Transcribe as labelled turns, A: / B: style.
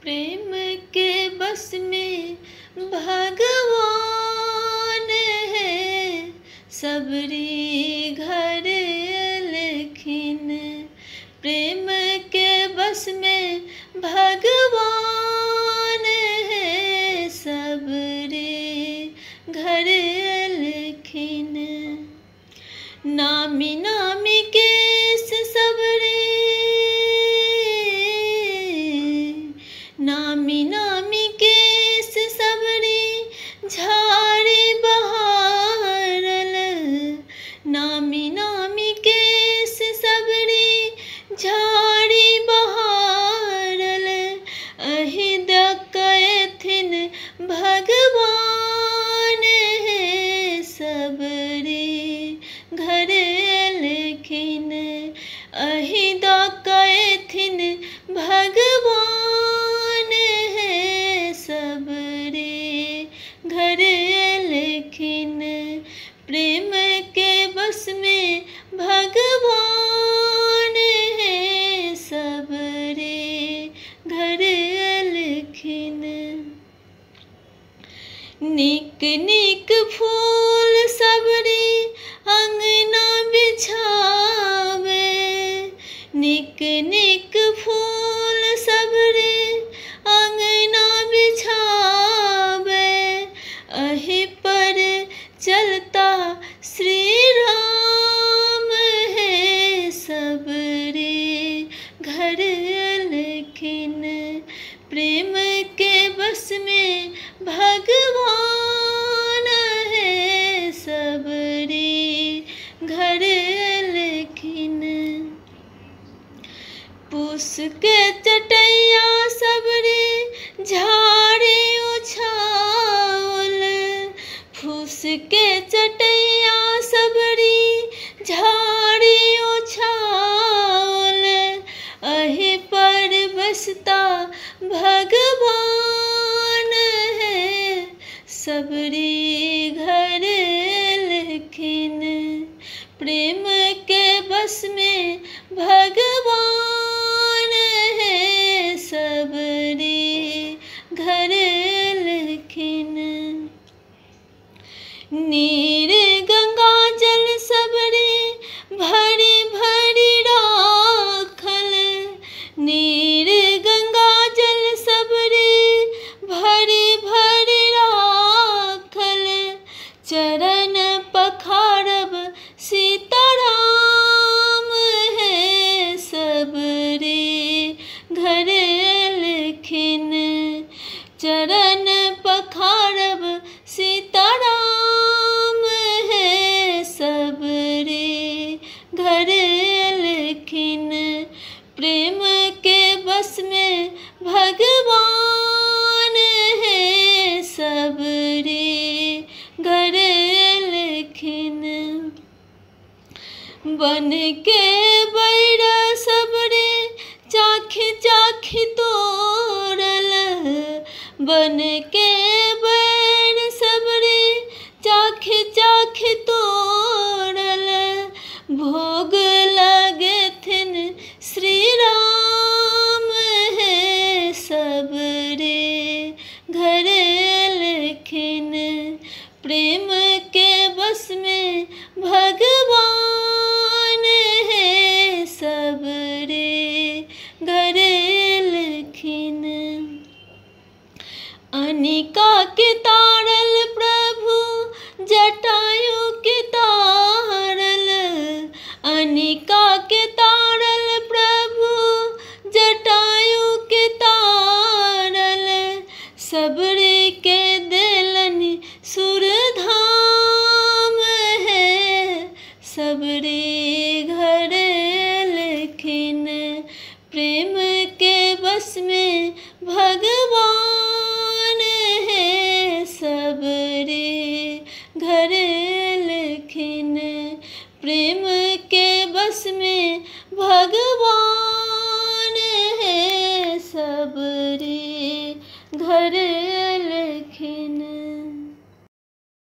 A: प्रेम के बस में भगवान है, सबरी घर लेकिन प्रेम के बस में भगवान है, सबरी घर लेकिन नामी नामी केस सबरे, नामी नामी केस सबरी झाड़ी बहारल, नामी नामी केस सबरी झाड़ी बहारल, अहि दकथिन भगवान है, सबरी घर लेकिन अहि दकथिन भगवान है, सबरी घर लेकिन प्रेम के बस में भगवान है, सबरी घर लेकिन निक निक फूल सबरी अंगना बिछावे, निक निक फूल सबरी अंगना बिछावे, अहि पर चलता श्री राम है, सबरी घर लेकिन प्रेम के बस में भगवान है, सबरी घर लेकिन पूस के चटैया सबरी झाड़ी उछावल, फूस के चटैया सबरी झाड़ी उछावल, अहि पर बसता भगवान है, सबरी घर लेकिन प्रेम के बस में भगवान है, सबरी घर लेकिन नीर गंगा जल सबरी भरी भरी राखल, नीर गंगा जल सबरी भरी भरी राखल, चरण पखारब सीताराम है, सबरी घर लेकिन चरण पखारब सीताराम है, सबरी घर लेकिन प्रेम के बस में भगवान है, सबरी घर लेकिन बन के बैरा सबरी चाखी चाखी तोड़ल, बन के बैर सबरी चाखी चाखी तोड़ल, भोग लगथिन श्री राम है, सबरी घर लेकिन प्रेम के बस में भगवान है, सबरी घर लेकिन अनिका के तारल प्रभु जटायु के तारल, अनिका के तारल प्रभु जटायु के तारल, सबरी के दिलन सुरधाम है, सबरी घर लेकिन प्रेम के बस में